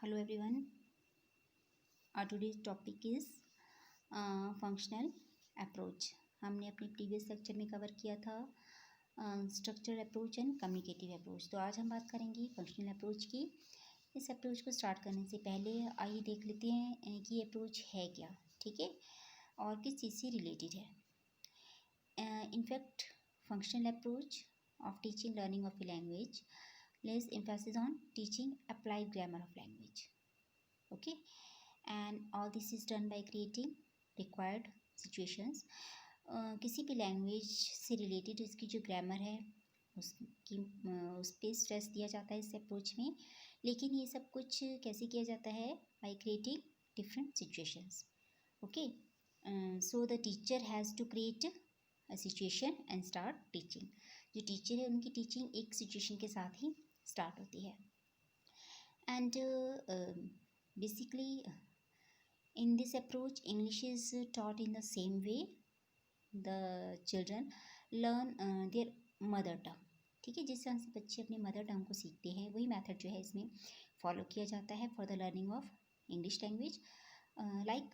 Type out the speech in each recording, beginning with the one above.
Hello everyone. Our today's topic is functional approach. हमने अपने previous lecture में cover किया था structural approach and communicative approach. तो आज हम बात करेंगे फंक्शनल अप्रोच की। इस अप्रोच को स्टार्ट करने से पहले आइए देख लेते हैं कि ये अप्रोच है क्या, ठीक है, और किस चीज़ से रिलेटेड है। In fact functional approach of teaching learning of a language lays emphasis on teaching applied grammar of language. Okay, and all this is done by creating required situations. किसी भी लैंग्वेज से रिलेटेड इसकी जो ग्रामर है उसकी उस पर स्ट्रेस दिया जाता है इस अप्रोच में। लेकिन ये सब कुछ कैसे किया जाता है? By creating different situations. Okay, so the teacher has to create a situation and start teaching. जो टीचर है उनकी टीचिंग एक सिचुएशन के साथ ही स्टार्ट होती है। And basically in this approach English is taught in the same way the children learn their mother tongue। ठीक है, जिस तरह से बच्चे अपने मदर टंग को सीखते हैं वही मेथड जो है इसमें फॉलो किया जाता है for the learning of English language. Like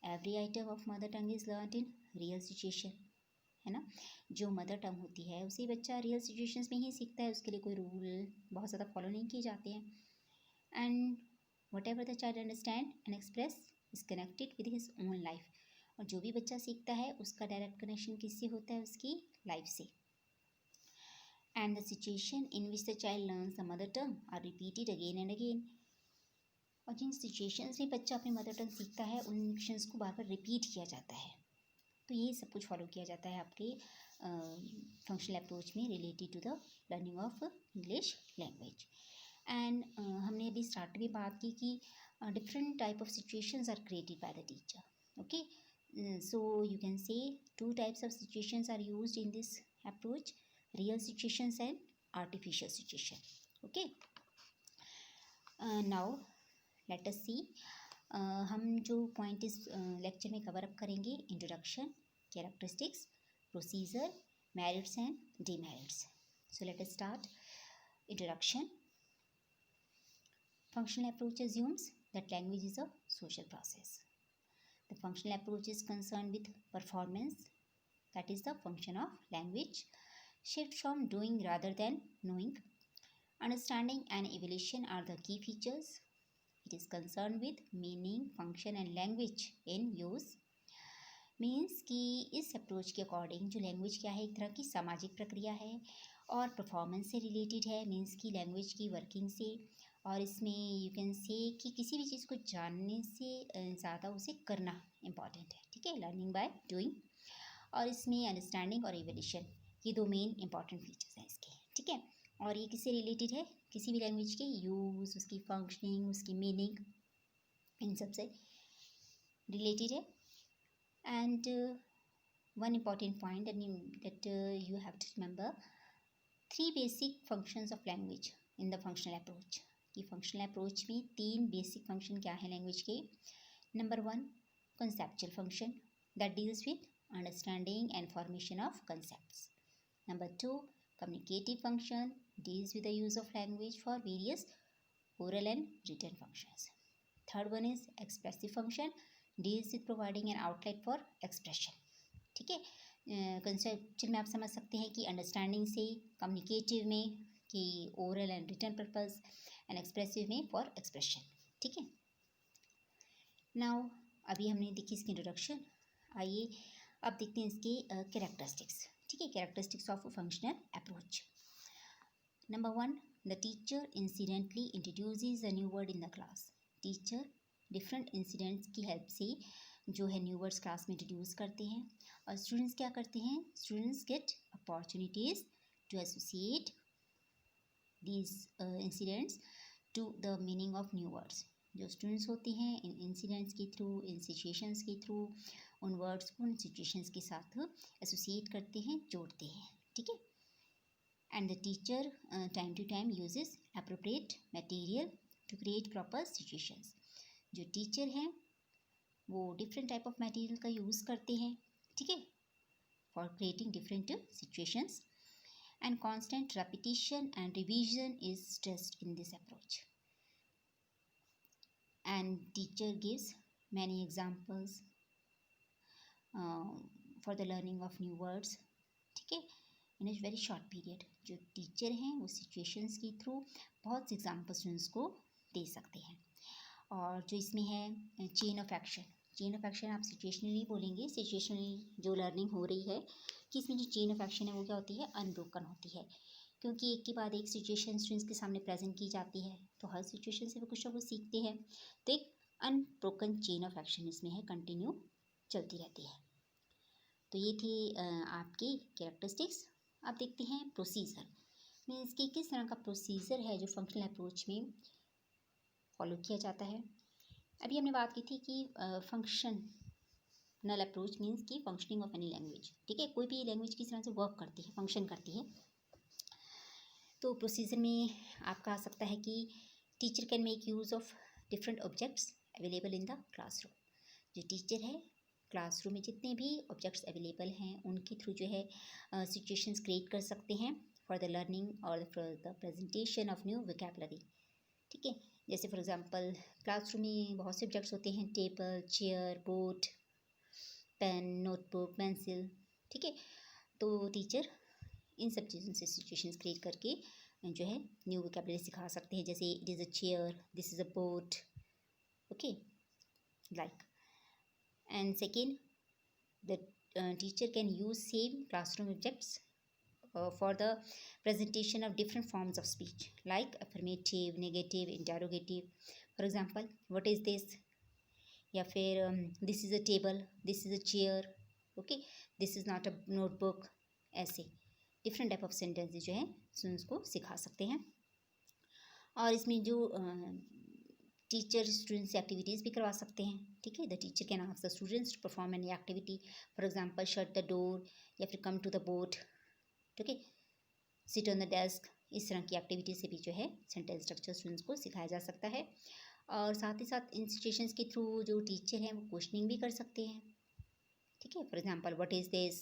every item of mother tongue is learn in real situation, है ना। जो मदर टंग होती है उसे बच्चा रियल सिचुएशंस में ही सीखता है, उसके लिए कोई रूल बहुत ज़्यादा फॉलो नहीं किए जाते हैं। And what ever the child understand and express is connected with his own life. और जो भी बच्चा सीखता है उसका डायरेक्ट कनेक्शन किससे होता है? उसकी लाइफ से। And the situation in which the child learns the mother tongue are repeated again and again. और जिन सिचुएशंस में बच्चा अपनी मदर टंग सीखता है उन एक्शंस को बार बार रिपीट किया जाता है। तो यही सब कुछ फॉलो किया जाता है आपके फंक्शनल अप्रोच में related to the learning of English language. And हमने अभी स्टार्ट में बात की कि different type of situations are created by the teacher. Okay, so you can say two types of situations are used in this approach: real situations and artificial situation. Okay, now let us see हम जो point इस lecture में cover up करेंगे: introduction, characteristics, procedure, merits and demerits. So let us start. Introduction. Functional approach assumes that language is a social process. The functional approach is concerned with performance, that is the function of language, shift from doing rather than knowing. Understanding and evaluation are the key features. It is concerned with meaning, function and language in use. Means कि इस approach के according जो language क्या है, एक तरह की सामाजिक प्रक्रिया है और परफॉर्मेंस से रिलेटेड है, मीन्स की लैंग्वेज की वर्किंग से। और इसमें यू कैन से कि किसी भी चीज़ को जानने से ज़्यादा उसे करना इम्पॉर्टेंट है, ठीक है, लर्निंग बाय डूइंग। और इसमें अंडरस्टैंडिंग और इवोल्यूशन, ये दो मेन इंपॉर्टेंट फीचर्स हैं इसके, ठीक है। और ये किससे रिलेटेड है? किसी भी लैंग्वेज के यूज़, उसकी फंक्शनिंग, उसकी मीनिंग, इन सब से रिलेटेड है। And one important point that you have to remember, three basic functions of language in the functional approach. कि functional approach में तीन basic function क्या है language के? Number one, conceptual function that deals with understanding and formation of concepts. Number two, communicative function deals with the use of language for various oral and written functions. Third one is expressive function, deals with providing an outlet for expression, ठीक है। Conceptual में आप समझ सकते हैं कि understanding से, communicative में कि oral and written purpose, and expressive में फॉर एक्सप्रेशन, ठीक है। नाउ अभी हमने देखी इसकी इंट्रोडक्शन, आइए अब देखते हैं इसके कैरेक्टरिस्टिक्स, ठीक है। Characteristics of functional approach. Number one, the teacher incidentally introduces a new word in the class. Teacher different incidents की हेल्प से जो है न्यू वर्ड्स क्लास में इंट्रोड्यूस करते हैं। और स्टूडेंट्स क्या करते हैं? Students get opportunities to associate these incidents to the meaning of new words. जो स्टूडेंट्स होते हैं इन इंसिडेंट्स के थ्रू, इन सिचुएशंस के थ्रू उन वर्ड्स को उन सिचुएशंस के साथ एसोसिएट करते हैं, जोड़ते हैं, ठीक है। And the teacher time to time uses appropriate material to create proper situations. जो टीचर हैं वो डिफरेंट टाइप ऑफ मटेरियल का यूज़ करते हैं, ठीक है, for creating different situations. And constant repetition and revision is stressed in this approach. and teacher gives many examples for the learning of new words. ठीक है, इन a very short period जो teacher हैं वो situations के through बहुत से example students को दे सकते हैं. और जो इसमें है chain of action, chain of action आप सिचुएशनली बोलेंगे, सिचुएशनली जो लर्निंग हो रही है कि इसमें जो चेन ऑफ एक्शन है वो क्या होती है, अनब्रोकन होती है, क्योंकि एक के बाद एक सिचुएशन स्टूडेंट्स के सामने प्रेजेंट की जाती है, तो हर सिचुएशन से वो कुछ ना कुछ सीखते हैं. तो एक अनब्रोकन चेन ऑफ एक्शन इसमें है, कंटिन्यू चलती रहती है. तो ये थी आपकी कैरेक्टरिस्टिक्स. अब देखते हैं प्रोसीजर, मीन्स कि किस तरह का प्रोसीजर है जो फंक्शनल अप्रोच में फॉलो किया जाता है. अभी हमने बात की थी कि फंक्शनल अप्रोच मीन्स कि फंक्शनिंग ऑफ एनी लैंग्वेज. ठीक है, कोई भी लैंग्वेज किस तरह से वर्क करती है, फंक्शन करती है. तो प्रोसीजर में आपका आ सकता है कि teacher can make use of different objects available in the classroom. जो टीचर है क्लासरूम में जितने भी ऑब्जेक्ट्स अवेलेबल हैं उनके थ्रू जो है सिचुएशंस क्रिएट कर सकते हैं फॉर द लर्निंग और for the presentation of new vocabulary. ठीक है, जैसे फॉर एग्जांपल क्लासरूम में बहुत से ऑब्जेक्ट्स होते हैं, table, chair, board, pen, notebook, pencil. ठीक है, तो टीचर इन सब चीज़ों से सिचुएशंस क्रिएट करके जो है न्यू वोकैबुलरी सिखा सकते हैं. जैसे it is a chair, this is a board. Okay, like. And second, the teacher can use same classroom objects for the presentation of different forms of speech like affirmative, negative, interrogative. For example, what is this, या फिर this is a table, this is a chair, okay, this is not a notebook. ऐसे different type of sentences जो है students को सिखा सकते हैं. और इसमें जो टीचर स्टूडेंट्स से एक्टिविटीज़ भी करवा सकते हैं. ठीक है, the teacher can ask the students to perform any activity, for example shut the door, या फिर कम टू द बोर्ड. ठीक है, सिट ऑन द डेस्क. इस तरह की एक्टिविटी से भी जो है सेंटेंस स्ट्रक्चर स्टूडेंट्स को सिखाया जा सकता है. और साथ ही साथ इन सिचुएशंस के थ्रू जो टीचर हैं वो क्वेश्चनिंग भी कर सकते हैं. ठीक है, for example what is this,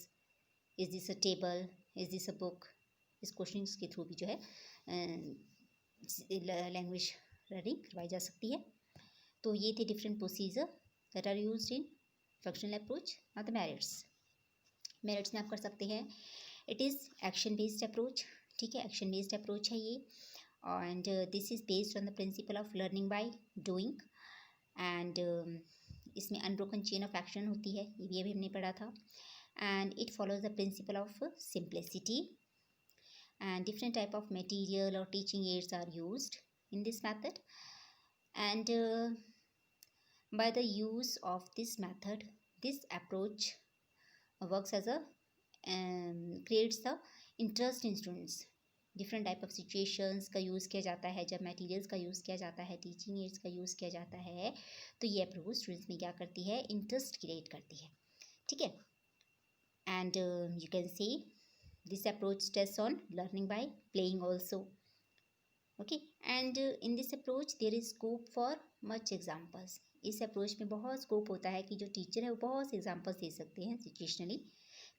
is this a table, is this a book. इस क्वेश्चनिंग के थ्रू भी जो है लैंग्वेज लर्निंग करवाई जा सकती है. तो ये थे different procedure that are used in functional approach. Now the merits में आप कर सकते हैं, it is action based approach. ठीक है, एक्शन बेस्ड अप्रोच है ये, and this is based on the principle of learning by doing. And इसमें अनब्रोकन चेन ऑफ एक्शन होती है, ये भी अभी हमने पढ़ा था. And it follows the principle of simplicity. And different type of material और teaching aids are used in this method, and by the use of this method, this approach works as a creates the interest in students. Different type of situations का use किया जाता है, जब materials का use किया जाता है, teaching ads का यूज़ किया जाता है, तो ये अप्रोच स्टूडेंट्स में क्या करती है, इंटरेस्ट क्रिएट करती है. ठीक है, and you can say this approach test on learning by playing also. Okay, and in this approach there is scope for much examples. इस अप्रोच में बहुत स्कोप होता है कि जो टीचर है वो बहुत से एग्जाम्पल्स दे सकते हैं सिचुएशनली.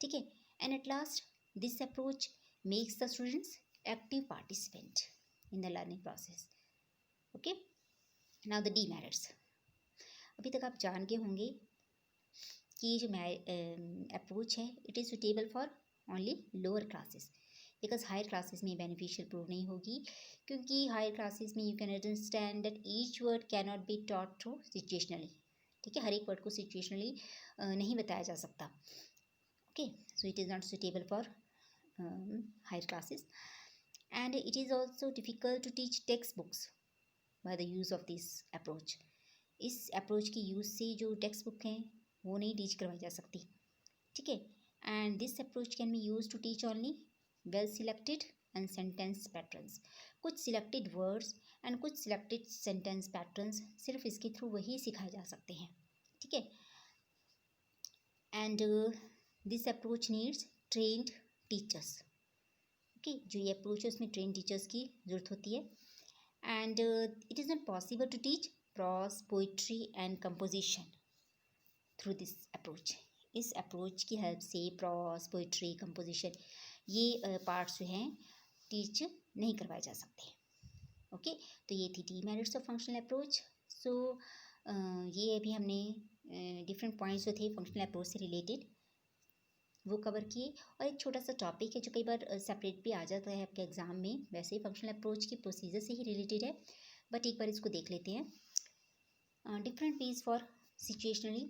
ठीक है, and at last this approach makes the students active participant in the learning process. Okay, now the demerits. अभी तक आप जान गए होंगे कि ये जो अप्रोच है it is suitable for only lower classes, because higher classes में बेनिफिशियल प्रूव नहीं होगी, क्योंकि हायर क्लासेस में you can understand that each word can not be taught through situationally. ठीक है, हर एक वर्ड को सिचुएशनली नहीं बताया जा सकता. Okay, so it is not suitable for higher classes. And it is also difficult to teach text books by the use of this approach. इस approach की यूज़ से जो टेक्स्ट बुक हैं वो नहीं टीच करवाई जा सकती. ठीक है, and this approach can be use to teach only well selected and sentence patterns. कुछ selected words and कुछ selected sentence patterns सिर्फ इसके थ्रू वही सिखाए जा सकते हैं. ठीक है, and this approach needs trained teachers. okay, जो ये approach है उसमें trained teachers की ज़रूरत होती है. and it is not possible to teach prose, poetry and composition through this approach. इस अप्रोच की हेल्प से प्रॉस, पोइट्री, कंपोजिशन ये पार्ट्स जो हैं टीच नहीं करवाए जा सकते. ओके, तो ये थी डीमेरिट्स ऑफ फंक्शनल अप्रोच. सो ये अभी हमने डिफरेंट पॉइंट्स जो थे फंक्शनल अप्रोच से रिलेटेड वो कवर किए। और एक छोटा सा टॉपिक है जो कई बार सेपरेट भी आ जाता है आपके एग्जाम में, वैसे ही फंक्शनल अप्रोच की प्रोसीजर से ही रिलेटेड है, बट एक बार इसको देख लेते हैं। Different ways for situationally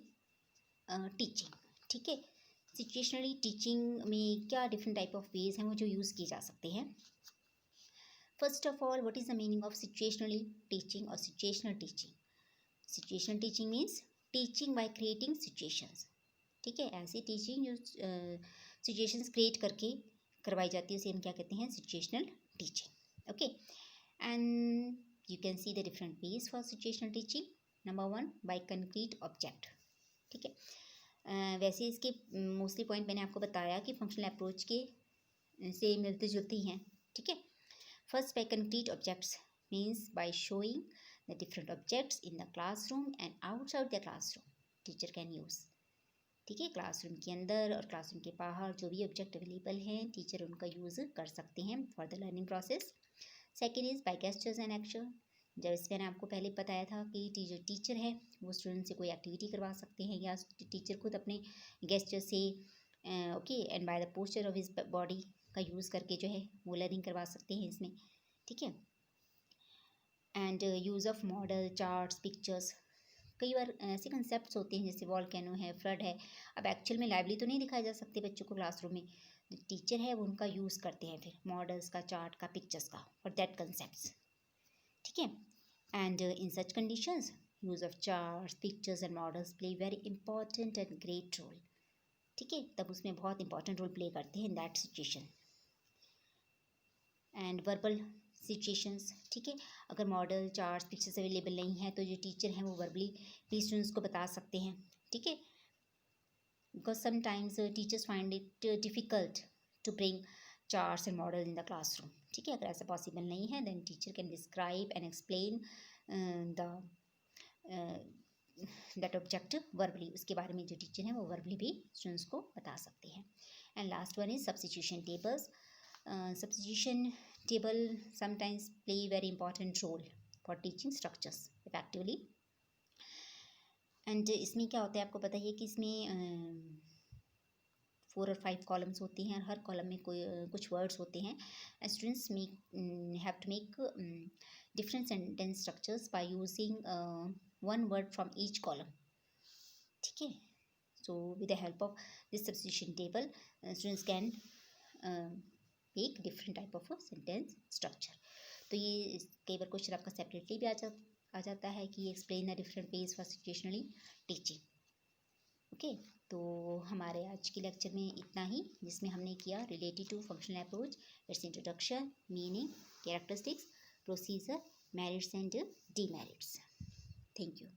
teaching. ठीक है, सिचुएशनली टीचिंग में क्या डिफरेंट टाइप ऑफ वेज हैं वो जो यूज़ किए जा सकते हैं। First of all, what is the meaning of situationally teaching और situational teaching? Situational teaching means teaching by creating situations. ठीक है, ऐसी टीचिंग जो सिचुएशंस क्रिएट करके करवाई जाती है उसे हम क्या कहते हैं? Situational teaching. Okay, and you can see the different ways for situational teaching. Number 1, by concrete object. ठीक है, वैसे इसके मोस्टली पॉइंट मैंने आपको बताया कि फंक्शनल अप्रोच के से मिलते जुलते हैं। ठीक है, first by concrete objects means by showing the different objects in the classroom and outside the classroom teacher can use. ठीक है, क्लासरूम के अंदर और क्लासरूम के बाहर जो भी ऑब्जेक्ट अवेलेबल हैं टीचर उनका यूज़ कर सकते हैं for the learning process. Second is by gestures and action. जब इस मैंने आपको पहले बताया था कि टीचर है वो स्टूडेंट से कोई एक्टिविटी करवा सकते हैं या टीचर खुद अपने गेस्चर से okay and by the posture of his body का यूज़ करके जो है वो लर्निंग करवा सकते हैं इसमें। ठीक है, and use of model, charts, pictures. कई बार ऐसे कंसेप्ट होते हैं जैसे वॉल्केनो है, फ्लड है, अब एक्चुअल में लाइवली तो नहीं दिखाए जा सकते बच्चों को क्लासरूम में, टीचर है वो उनका यूज़ करते हैं फिर मॉडल्स का, चार्ट का, पिक्चर्स का फॉर दैट कंसेप्ट्स। ठीक है, and in such conditions use of charts, pictures and models play very important and great role. ठीक है, तब उसमें बहुत इंपॉर्टेंट रोल प्ले करते हैं in that situation. And verbal situations. ठीक है, अगर मॉडल, चार्ट्स, पिक्चर्स अवेलेबल नहीं है तो जो टीचर हैं वो वर्बली भी स्टूडेंट्स को बता सकते हैं। ठीक है, because sometimes teachers find it difficult to bring charts and model in the classroom. ठीक है, अगर ऐसा पॉसिबल नहीं है then teacher can describe and explain the that object verbally, उसके बारे में जो टीचर हैं वो वर्बली भी स्टूडेंट्स को बता सकते हैं। And last one is substitution tables. Substitution table sometimes play very important role for teaching structures effectively. And इसमें क्या होता है आपको पता ही है कि इसमें 4 और 5 कॉलम्स होती हैं और हर कॉलम में कोई कुछ वर्ड्स होते हैं। Students have to make different sentence structures by using 1 word from each column. ठीक है, so with the help of this substitution table students can एक different type of sentence structure. तो ये कई बार क्वेश्चन आपका सेपरेटली भी आ जाता है कि explain the different ways for situationally teaching. Okay, तो हमारे आज के लेक्चर में इतना ही जिसमें हमने किया related to functional approach, its introduction, meaning, characteristics, procedure, merits and demerits. Thank you.